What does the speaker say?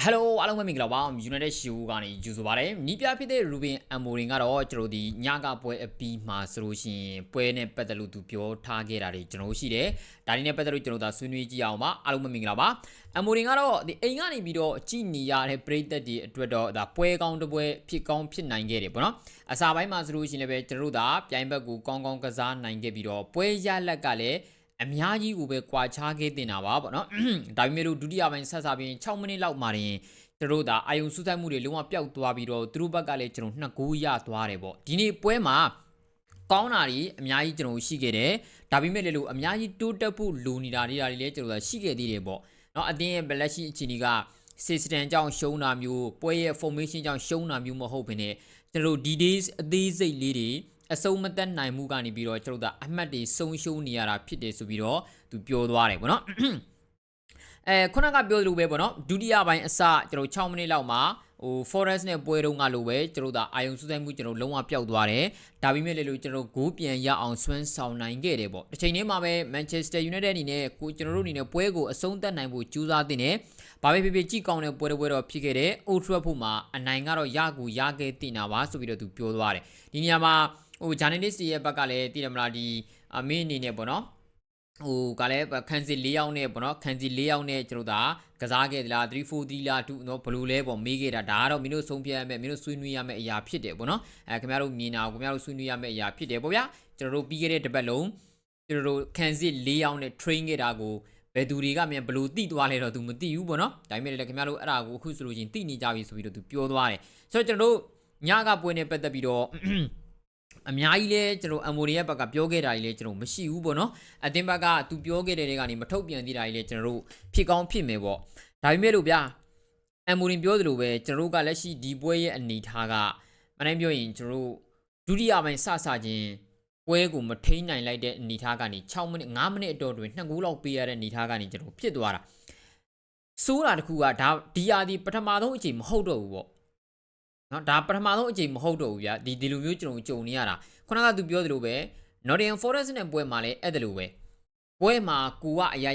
Hello အားလုံးပဲမင်္ဂလာပါ United Show ကနေကြိုဆိုပါရစေ။နီးပြဖြစ်တဲ့ Ruben Amorim ကတော့ကျွန်တော်ဒီညကပွဲအပြီးမှာဆိုလို့ရှိရင်ပွဲနဲ့ပတ်သက်လို့သူပြောထားခဲ့တာတွေကျွန်တော်ရှိတယ်။ဒါတွေနဲ့ပတ်သက်လို့ကျွန်တော်ဒါဆွေးနွေးကြည့်အောင်ပါ။အားလုံးပဲမင်္ဂလာပါ။ Amorim ကတော့ဒီအိမ်ကနေပြီးတော့ကြည်နေရတဲ့ပရိသတ်တွေအတွက်တော့ဒါပွဲကောင်းတစ်ပွဲဖြစ်ကောင်းဖြစ်နိုင်ခဲ့တယ်ပေါ့နော်။အစာပိုင်းမှာဆိုလို့ရှိရင်လည်းကျွန်တော်တို့ဒါပြိုင်ဘက်ကိုကောင်းကောင်းကစားနိုင်ခဲ့ပြီးတော့ပွဲရလက်ကလည်းအများကြီးကိုပဲကွာခြားခဲ့တင်တာပါပေါ့နော်ဒါပေမဲ့လို့ဒုတိယပိုင်းဆက်စားပြီး6မိနစ်လောက်မှာတင်တို့ဒါအာယုံစူးစိုက်မှုတွေလုံးဝပျောက်သွားပြီးတော့သူတို့ဘက်ကလည်းကျွန်တော်2ဂိုးရသွားတယ်ပေါ့ဒီနေ့ပွဲမှာကောင်းတာတွေအများကြီးကျွန်တော်ရှိခဲ့တယ်ဒါပေမဲ့လည်းလို့အများကြီးတိုးတက်ဖို့လိုနေတာတွေလည်းကျွန်တော်ရှိခဲ့သေးတယ်ပေါ့เนาะအတင်းရဲ့လက်ရှိအခြေအနေက system ကြောင့်ရှုံးတာမျိုးပွဲရဲ့ formation ကြောင့်ရှုံးတာမျိုးမဟုတ်ဘဲနဲ့ကျွန်တော် details အသေးစိတ်လေးတွေအစုံမတက်နိုင်မှုကနေပြီးတော့ကျွန်တော်တို့အမှတ်တွေဆုံးရှုံးနေရတာဖြစ်တယ်ဆိုပြီးတော့သူပြောသွားတယ်ပေါ့နော်ခုနကပြောလို့ပဲပေါ့နော်ဒုတိယပိုင်းအစကျွန်တော်6မိနစ်လောက်မှာForest နဲ့ပွဲတုန်းကလိုပဲကျွန်တော်အာယုံစူးစိုက်မှုကျွန်တော်လုံးဝပျောက်သွားတယ်ဒါပေမဲ့လည်းလို့ကျွန်တော်ဂိုးပြန်ရအောင်ဆွမ်းဆောင်နိုင်ခဲ့တယ်ပေါ့တစ်ချိန်တည်းမှာပဲ Manchester United အနေနဲ့ကျွန်တော်တို့အနေနဲ့ပွဲကိုအဆုံးသတ်နိုင်ဖို့ကြိုးစားတင်တယ်ဘာပဲဖြစ်ဖြစ်ကြည့်ကောင်းတဲ့ပွဲတော့ဖြစ်ခဲ့တယ် Old Trafford မှာအနိုင်ကတော့ရကူရခဲ့တင်တာပါဆိုပြီးတော့သူပြောသွားတယ်ဒီနေရာမှာjournalist တွေရဲ့ဘက်ကလည်းတည်တယ်မလားဒီမင်းအနေနဲ့ပေါ့နော်ကလည်းခန်းစီ4ယောက်နဲ့ပေါ့နော်ခန်းစီ4ယောက်နဲ့ကျွန်တော်ဒါကစားခဲ့သလား3-4-3လား2เนาะဘယ်လိုလဲပေါ့မေးခဲ့တာဒါကတော့မင်းတို့ဆုံးဖြတ်ရမယ်မင်းတို့ဆွေးနွေးရမယ်အရာဖြစ်တယ်ပေါ့နော်ခင်ဗျားတို့မြင်တာခင်ဗျားတို့ဆွေးနွေးရမယ်အရာဖြစ်တယ်ပေါ့ဗျာကျွန်တော်တို့ပြီးခဲ့တဲ့တစ်ပတ်လုံးကျွန်တော်တို့ခန်းစီ4ယောက်နဲ့ train ခဲ့တာကိုဘယ်သူတွေကမြန်ဘယ်လိုတိသွားလဲတော့သူမသိဘူးပေါ့နော်ဒါပေမဲ့လည်းခင်ဗျားတို့အဲ့ဒါကိုအခုဆိုလို့ချင်းတိနေကြပြီဆိုပြီးတော့သူပြောသွားတယ်ဆိုတော့ကျွန်တော်တို့ညကပွဲနဲ့ပတ်သက်ပြီးတော့အများကြီးလဲကျွန်တော်အမိုရီရဲ့ဘက်ကပြောခဲ့တာကြီးလဲကျွန်တော်မရှိဘူးပေါ့နော်အတင်းဘက်ကသူပြောခဲ့တဲ့တွေကနေမထုတ်ပြန်သေးတာကြီးလဲကျွန်တော်တို့ဖြစ်ကောင်းဖြစ်မယ်ပေါ့ဒါပေမဲ့လို့ဗျာအမိုရီပြောသလိုပဲကျွန်တော်တို့ကလက်ရှိဒီပွဲရဲ့အနေထားကမနိုင်ပြောရင်ကျွန်တော်တို့ဒုတိယပိုင်းစချင်းပွဲကိုမထိန်းနိုင်လိုက်တဲ့အနေထားကနေ6မိနစ်5မိနစ်အတော်တွင်2ဂိုးလောက်ပေးရတဲ့အနေထားကနေကျွန်တော်ဖြစ်သွားတာစိုးတာတခုကဒါဒီယာဒီပထမဆုံးအချိန်မဟုတ်တော့ဘူးပေါ့နော်ဒါပထမဆုံးအချိန်မဟုတ်တော့ဘူးဗျာဒီလိုမျိုးကျွန်တော်ကြုံနေရတာခုနကသူပြောသလိုပဲ Nottingham Forest နဲ့ပွဲမှာလည်းအဲ့ဒါလိုပဲပွဲမှာကိုကအရာ